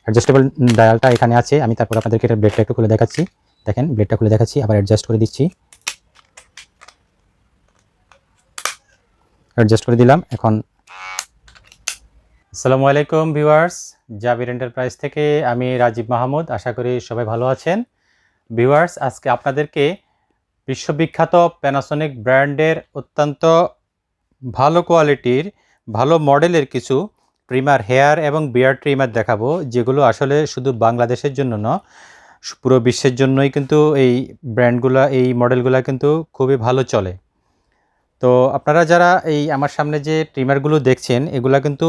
Adjustable ডায়ালটা এখানে আছে। আমি তারপর আপনাদেরকে এটা ব্লেডটা একটু খুলে দেখাচ্ছি। দেখেন ব্লেডটা খুলে দেখাচ্ছি, আবার অ্যাডজাস্ট করে দিচ্ছি, অ্যাডজাস্ট করে দিলাম। এখন আসসালামু আলাইকুম ভিউয়ার্স, জাবির এন্টারপ্রাইজ থেকে আমি রাজীব মাহমুদ। আশা করি সবাই ভালো আছেন। ভিউয়ার্স, আজকে আপনাদেরকে বিশ্ববিখ্যাত প্যানাসোনিক ব্র্যান্ডের অত্যন্ত ভালো কোয়ালিটির ভালো মডেলের কিছু ট্রিমার, হেয়ার এবং বিয়ার্ড ট্রিমার দেখাবো, যেগুলো আসলে শুধু বাংলাদেশের জন্য না, পুরো বিশ্বের জন্যই কিন্তু এই ব্র্যান্ডগুলো, এই মডেলগুলো কিন্তু খুবই ভালো চলে। তো আপনারা যারা এই আমার সামনে যে ট্রিমারগুলো দেখছেন, এগুলা কিন্তু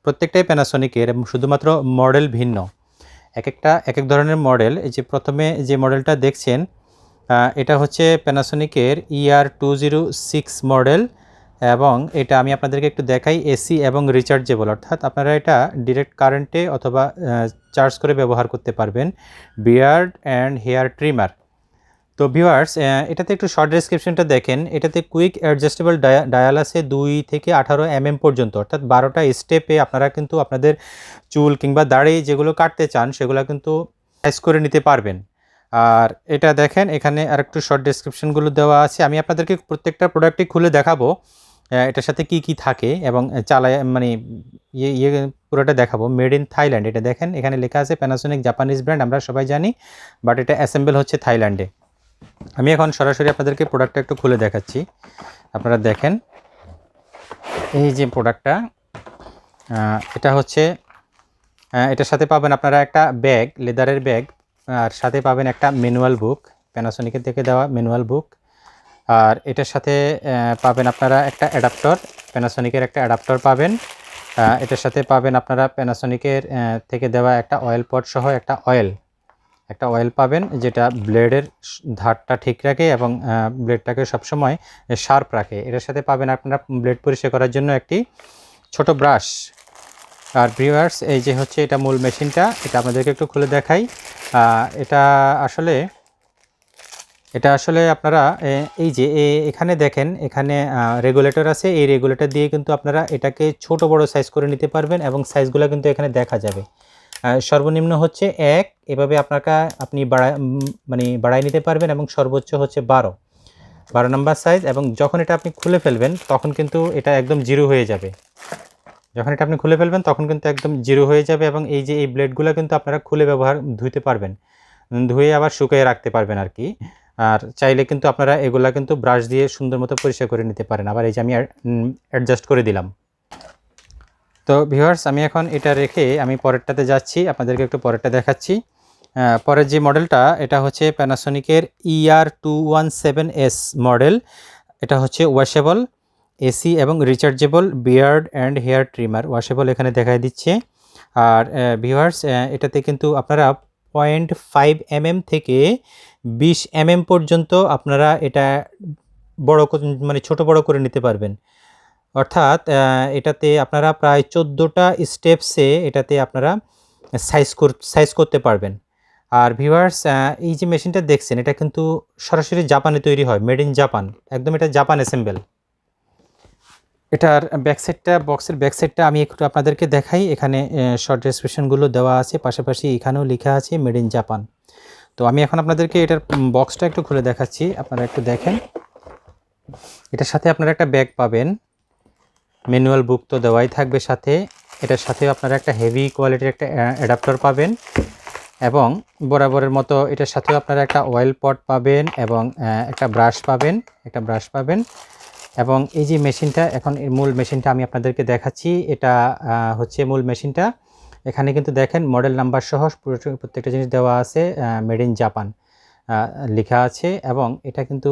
প্রত্যেকটাই প্যানাসোনিকের এবং শুধুমাত্র মডেল ভিন্ন। এক এক ধরনের মডেল। এই যে প্রথমে যে মডেলটা দেখছেন, এটা হচ্ছে প্যানাসোনিকের ER206 মডেল, এবং এটা আমি আপনাদেরকে একটু দেখাই। এসি এবং রিচার্জেবল, অর্থাৎ আপনারা এটা ডিরেক্ট কারেন্টে অথবা চার্জ করে ব্যবহার করতে পারবেন। Beard and hair trimmer. তো ভিউয়ার্স, এটাতে একটু শর্ট ডেসক্রিপশনটা দেখেন। এটাতে কুইক অ্যাডজাস্টেবল ডায়াল আছে 2 থেকে 18 mm পর্যন্ত, অর্থাৎ 12টা স্টেপে আপনারা কিন্তু আপনাদের চুল কিংবা দাড়ি যেগুলো কাটতে চান সেগুলো কিন্তু সাইজ করে নিতে পারবেন। আর এটা দেখেন, এখানে আরেকটু শর্ট ডেসক্রিপশনগুলো দেওয়া আছে। আমি আপনাদেরকে প্রত্যেকটা প্রোডাক্টই খুলে দেখাবো, এটার সাথে কি কি থাকে এবং চালায় মানে ইয়ে পুরোটা দেখাবো। Made in Thailand. এটা দেখেন, এখানে লেখা আছে প্যানাসোনিক জাপানিজ ব্র্যান্ড, আমরা সবাই জানি, বাট এটা অ্যাসেম্বল হচ্ছে থাইল্যান্ডে। আমি এখন সরাসরি আপনাদেরকে প্রোডাক্টটা একটু খুলে দেখাচ্ছি। আপনারা দেখেন, এই যে প্রোডাক্টটা, এটা হচ্ছে, এটার সাথে পাবেন আপনারা একটা ব্যাগ, লেদারের ব্যাগ, আর সাথে পাবেন একটা ম্যানুয়াল বুক, প্যানাসোনিকের থেকে দেওয়া ম্যানুয়াল বুক। আর এটার সাথে পাবেন আপনারা একটা অ্যাডাপ্টর, প্যানাসোনিকের একটা অ্যাডাপ্টর পাবেন। এটার সাথে পাবেন আপনারা প্যানাসোনিকের থেকে দেওয়া একটা অয়েল পট সহ একটা অয়েল পাবেন, যেটা ব্লেডের ধারটা ঠিক রাখে এবং ব্লেডটাকে সবসময় শার্প রাখে। এটার সাথে পাবেন আপনারা ব্লেড পরিষ্কার করার জন্য একটি ছোট ব্রাশ। আর ভিউয়ার্স, এই যে হচ্ছে এটা মূল মেশিনটা, এটা আপনাদেরকে একটু খুলে দেখাই। এটা আসলে আপনারা এই যে এখানে দেখেন, এখানে রেগুলেটর আছে। এই রেগুলেটর দিয়ে কিন্তু আপনারা এটাকে ছোট বড় সাইজ করে নিতে পারবেন এবং সাইজগুলো কিন্তু এখানে দেখা যাবে। সর্বনিম্ন হচ্ছে 1, এভাবে আপনি বাড়াই নিতে পারবেন, এবং সর্বোচ্চ হচ্ছে 12 নম্বর সাইজ। এবং যখন এটা আপনি খুলে ফেলবেন তখন কিন্তু এটা একদম জিরো হয়ে যাবে। একদম জিরো হয়ে যাবে, এবং এই যে এই ব্লেডগুলো কিন্তু আপনারা খুলে ধুইতে পারবেন, ধুয়ে আবার শুকিয়ে রাখতে পারবেন আর কি। আর চাইলে কিন্তু আপনারা এগুলা কিন্তু ব্রাশ দিয়ে সুন্দর মতো পরিষ্কার করে নিতে পারেন। আবার এই যে আমি অ্যাডজাস্ট করে দিলাম। তো ভিউয়ার্স, আমি এখন এটা রেখে আমি পরেরটাতে যাচ্ছি, আপনাদেরকে একটু পরেরটা দেখাচ্ছি। পরের যে মডেলটা, এটা হচ্ছে প্যানাসোনিকের ER217S মডেল। এটা হচ্ছে ওয়াশেবল, এসি এবং rechargeable beard and hair trimmer. Washable এখানে দেখাই দিচ্ছে। আর ভিউয়ার্স, এটাতে কিন্তু আপনারা 0.5 mm থেকে 20 mm পর্যন্ত আপনারা এটা ছোট বড় করে নিতে পারবেন। অর্থাৎ এটাতে আপনারা প্রায় 14টা স্টেপসে এটাতে আপনারা সাইজ করতে পারবেন। আর ভিউয়ার্স, এই যে মেশিনটা দেখছেন, এটা কিন্তু সরাসরি জাপানে তৈরি হয়, মেড ইন জাপান, একদম এটা জাপান অ্যাসেম্বল। এটার বক্সের ব্যাকসাইডটা আমি একটু আপনাদেরকে দেখাই। এখানে শর্ট ডেসক্রিপশনগুলো দেওয়া আছে, পাশাপাশি এখানেও লেখা আছে মেড ইন জাপান। তো আমি এখন আপনাদেরকে এটার বক্সটা একটু খুলে দেখাচ্ছি, আপনারা একটু দেখেন। এটার সাথে আপনারা একটা ব্যাগ পাবেন, ম্যানুয়াল বুক তো দেওয়াই থাকবে সাথে। এটার সাথে আপনারা একটা হেভি কোয়ালিটির একটা অ্যাডাপ্টার পাবেন, এবং বরাবরের মতো এটার সাথেও আপনারা একটা অয়েল পট পাবেন, এবং একটা ব্রাশ পাবেন। এবং এই যে মেশিনটা, এখন এর মূল মেশিনটা আমি আপনাদেরকে দেখাচ্ছি। এটা হচ্ছে মূল মেশিনটা। এখানে কিন্তু দেখেন মডেল নাম্বার সহ প্রত্যেকটা জিনিস দেওয়া আছে, মেড ইন জাপান লেখা আছে। এবং এটা কিন্তু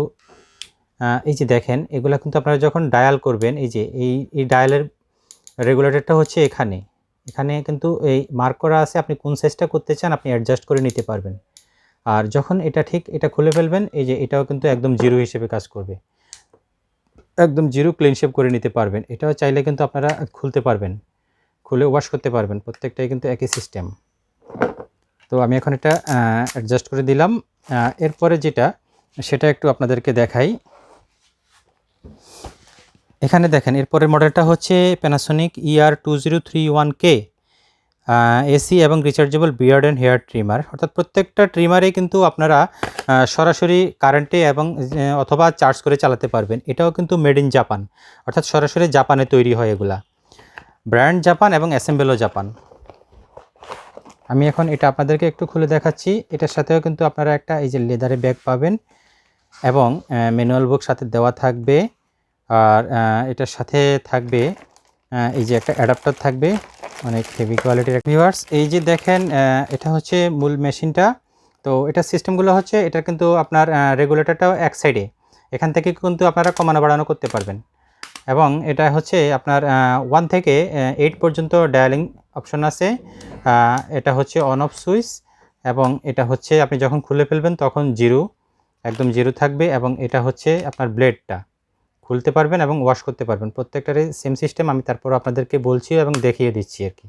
এই যে দেখেন, এগুলা কিন্তু আপনারা যখন ডায়াল করবেন, এই যে এই ডায়ালের রেগুলেটরটা হচ্ছে এখানে কিন্তু এই মার্ক করা আছে, আপনি কোন সাইজটা করতে চান আপনি অ্যাডজাস্ট করে নিতে পারবেন। আর যখন এটা খুলে ফেলবেন, এই যে এটাও কিন্তু একদম জিরো হিসেবে কাজ করবে, একদম জিরো ক্লিন শেপ করে নিতে পারবেন। এটাও চাইলে কিন্তু আপনারা খুলতে পারবেন, খুলে ওয়াশ করতে পারবেন, প্রত্যেকটাই কিন্তু একই সিস্টেম। তো আমি এখন এটা অ্যাডজাস্ট করে দিলাম। এরপরে সেটা একটু আপনাদেরকে দেখাই। এখানে দেখেন, এরপরের মডেলটা হচ্ছে প্যানাসোনিক ER2031K। এসি এবং rechargeable beard and hair trimmer, অর্থাৎ প্রত্যেকটা ট্রিমারে কিন্তু আপনারা সরাসরি কারেন্টে এবং অথবা চার্জ করে চালাতে পারবেন। এটাও কিন্তু মেড ইন জাপান, অর্থাৎ সরাসরি জাপানে তৈরি হয় এগুলা। ব্র্যান্ড জাপান এবং অ্যাসেম্বলও জাপান। আমি এখন এটা আপনাদেরকে একটু খুলে দেখাচ্ছি। এটার সাথেও কিন্তু আপনারা একটা এই যে লেদারে ব্যাগ পাবেন এবং ম্যানুয়াল বুক সাথে দেওয়া থাকবে। আর এটার সাথে থাকবে এই যে একটা অ্যাডাপ্টার থাকবে, অনেক হেভি কোয়ালিটির। ভিউয়ার্স, এই যে দেখেন এটা হচ্ছে মূল মেশিনটা। তো এটার সিস্টেমগুলো হচ্ছে, এটা কিন্তু আপনার রেগুলেটরটাও এক সাইডে, এখান থেকে কিন্তু আপনারা কমানো বাড়ানো করতে পারবেন। এবং এটা হচ্ছে আপনার 1 থেকে 8 পর্যন্ত ডায়ালিং অপশন আছে। এটা হচ্ছে অন অফ সুইচ, এবং এটা হচ্ছে আপনি যখন খুলে ফেলবেন তখন জিরো, একদম জিরো থাকবে। এবং এটা হচ্ছে আপনার ব্লেডটা খুলতে পারবেন এবং ওয়াশ করতে পারবেন। প্রত্যেকটারই সেম সিস্টেম, আমি তারপর আপনাদেরকে বলছি এবং দেখিয়ে দিচ্ছি আর কি।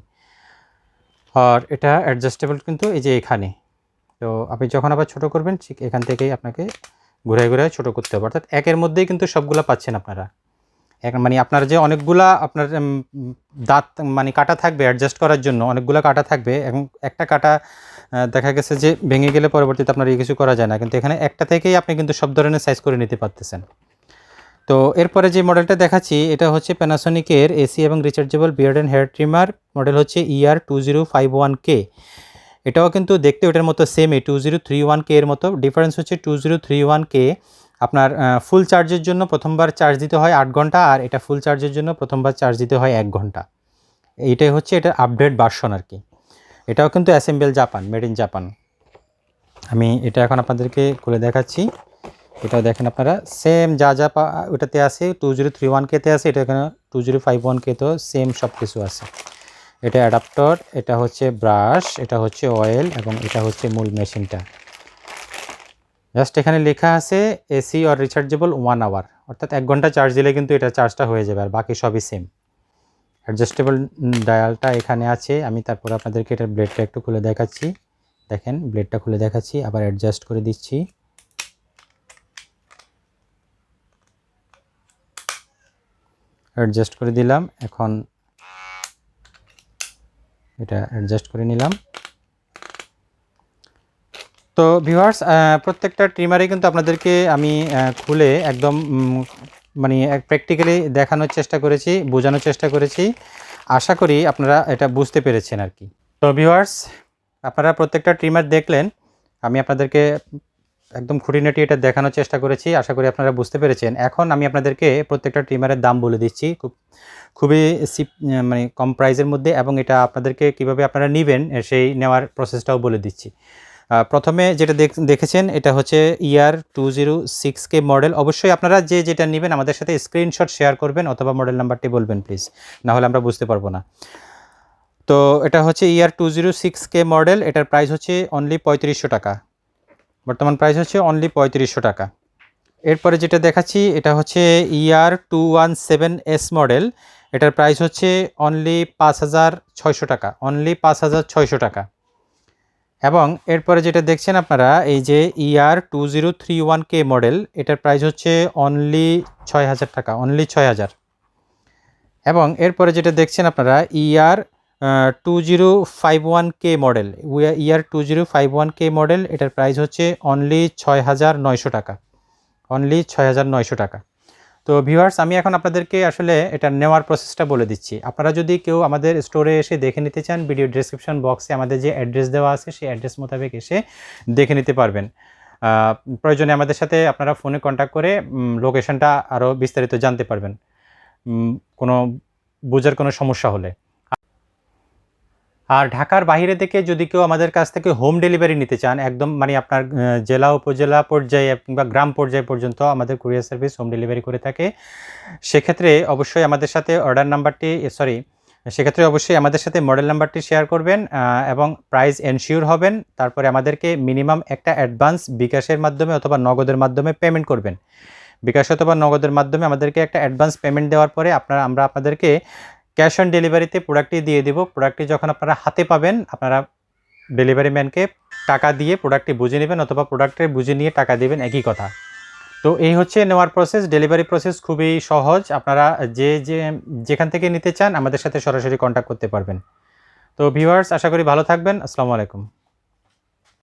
আর এটা অ্যাডজাস্টেবল কিন্তু এই যে এখানে। তো আপনি যখন আবার ছোটো করবেন ঠিক এখান থেকেই আপনাকে ঘুরায় ঘুরায় ছোটো করতে হবে, অর্থাৎ একের মধ্যেই কিন্তু সবগুলা পাচ্ছেন আপনারা। মানে আপনার যে অনেকগুলা আপনার দাঁত মানে কাটা থাকবে অ্যাডজাস্ট করার জন্য, অনেকগুলো কাটা থাকবে এবং একটা কাটা দেখা গেছে যে ভেঙে গেলে পরবর্তীতে আপনার কিছু করা যায় না, কিন্তু এখানে একটা থেকেই আপনি কিন্তু সব ধরনের সাইজ করে নিতে পারতেছেন। তো এরপরে যে মডেলটা দেখাচ্ছি এটা হচ্ছে প্যানাসোনিকের এসি এবং rechargeable beard and hair trimmer, model হচ্ছে ER2051K। এটাও কিন্তু দেখতে ওটার মতো সেম, এই 2031K এর মতো। ডিফারেন্স হচ্ছে 2031K আপনার ফুল চার্জের জন্য প্রথমবার চার্জ দিতে হয় 8 ঘন্টা, আর এটা ফুল চার্জের জন্য প্রথমবার চার্জ দিতে হয় 1 ঘন্টা। এইটাই হচ্ছে এটার আপডেট ভার্সন আর কি। এটাও কিন্তু assemble Japan, made in Japan. আমি এটা এখন আপনাদেরকে খুলে দেখাচ্ছি। এটাও দেখেন আপনারা সেম যা যা ওটাতে আছে 2031K-তে আছে, এটা এখানে 2051K-তেও সেম সব কিছু আছে। এটা অ্যাডাপ্টার, এটা হচ্ছে ব্রাশ, এটা হচ্ছে অয়েল, এবং এটা হচ্ছে মূল মেশিনটা। জাস্ট এখানে লেখা আছে এসি অর রিচার্জেবল 1 আওয়ার, অর্থাৎ 1 ঘন্টা চার্জ দিলে কিন্তু এটা চার্জটা হয়ে যাবে, আর বাকি সবই সেম। অ্যাডজাস্টেবল ডায়ালটা এখানে আছে। আমি তারপর আপনাদেরকে এটার ব্লেডটা একটু খুলে দেখাচ্ছি। দেখেন ব্লেডটা খুলে দেখাচ্ছি, আবার অ্যাডজাস্ট করে দিচ্ছি। অ্যাডজাস্ট করে দিলাম, এখন এটা অ্যাডজাস্ট করে নিলাম। তো ভিউয়ার্স, প্রত্যেকটা ট্রিমারে কিন্তু আপনাদেরকে আমি খুলে একদম মানে প্র্যাকটিক্যালি দেখানোর চেষ্টা করেছি, বোঝানোর চেষ্টা করেছি। আশা করি আপনারা এটা বুঝতে পেরেছেন আর কি। তো ভিউয়ার্স, আপনারা প্রত্যেকটা ট্রিমার দেখলেন, আমি আপনাদেরকে একদম খুঁটিনাটি এটা দেখানোর চেষ্টা করেছি। আশা করি আপনারা বুঝতে পেরেছেন। এখন আমি আপনাদেরকে প্রত্যেকটা ট্রিমারের দাম বলে দিচ্ছি খুবই মানে কম প্রাইসের মধ্যে, এবং এটা আপনাদেরকে কিভাবে আপনারা নেবেন সেই নেওয়ার প্রসেসটাও বলে দিচ্ছি। প্রথমে যেটা দেখেছেন এটা হচ্ছে ER2006K মডেল। অবশ্যই আপনারা যেটা নেবেন আমাদের সাথে স্ক্রিনশট শেয়ার করবেন অথবা মডেল নাম্বারটি বলবেন প্লিজ, না হলে আমরা বুঝতে পারবো না। তো এটা হচ্ছে ER2006K মডেল, এটার প্রাইস হচ্ছে অনলি 3500 টাকা। বর্তমান প্রাইস হচ্ছে অনলি 3500 টাকা। এরপরে যেটা দেখাচ্ছি এটা হচ্ছে ER217S মডেল, এটার প্রাইস হচ্ছে অনলি 5600 টাকা, অনলি 5600 টাকা। এবং এরপরে যেটা দেখছেন আপনারা এই যে ER2031K মডেল, এটার প্রাইস হচ্ছে অনলি 6000 টাকা, অনলি 6000। এবং এরপরে যেটা দেখছেন আপনারা ER2051K মডেল, ER2051K মডেল, এটার প্রাইস হচ্ছে অনলি 6900 টাকা, অনলি 6900 টাকা। তো ভিউয়ার্স, আমি এখন আপনাদেরকে আসলে এটা নেওয়ার প্রসেসটা বলে দিচ্ছি। আপনারা যদি কেউ আমাদের স্টোরে এসে দেখে নিতে চান, ভিডিও ডেসক্রিপশন বক্সে আমাদের যে অ্যাড্রেস দেওয়া আছে সেই অ্যাড্রেস মোতাবেক এসে দেখে নিতে পারবেন। প্রয়োজনে আমাদের সাথে আপনারা ফোনে কন্ট্যাক্ট করে লোকেশনটা আরও বিস্তারিত জানতে পারবেন কোনো বোঝার কোনো সমস্যা হলে। আর ঢাকার বাইরে থেকে যদি কেউ আমাদের কাছ থেকে হোম ডেলিভারি নিতে চান, একদম মানে আপনার জেলা উপজেলা পর্যায়ে কিংবা গ্রাম পর্যায় পর্যন্ত আমাদের কুরিয়ার সার্ভিস হোম ডেলিভারি করে থাকে। সেক্ষেত্রে অবশ্যই আমাদের সাথে সেক্ষেত্রে অবশ্যই আমাদের সাথে মডেল নাম্বারটি শেয়ার করবেন এবং প্রাইস এনশিওর হবেন। তারপরে আমাদেরকে মিনিমাম একটা অ্যাডভান্স বিকাশের মাধ্যমে অথবা নগদের মাধ্যমে পেমেন্ট করবেন। বিকাশ অথবা নগদের মাধ্যমে আমাদেরকে একটা অ্যাডভান্স পেমেন্ট দেওয়ার পরে আমরা আপনাদেরকে ক্যাশ অন ডেলিভারিতে প্রোডাক্টটি দিয়ে দেব। প্রোডাক্টটি যখন আপনারা হাতে পাবেন, আপনারা ডেলিভারি ম্যানকে টাকা দিয়ে প্রোডাক্টটি বুঝে নেবেন অথবা প্রোডাক্টে বুঝে নিয়ে টাকা দেবেন, একই কথা। তো এই হচ্ছে নেওয়ার প্রসেস। ডেলিভারি প্রসেস খুবই সহজ। আপনারা যেখান থেকে নিতে চান আমাদের সাথে সরাসরি কন্ট্যাক্ট করতে পারবেন। তো ভিউয়ার্স, আশা করি ভালো থাকবেন। আসসালামু আলাইকুম।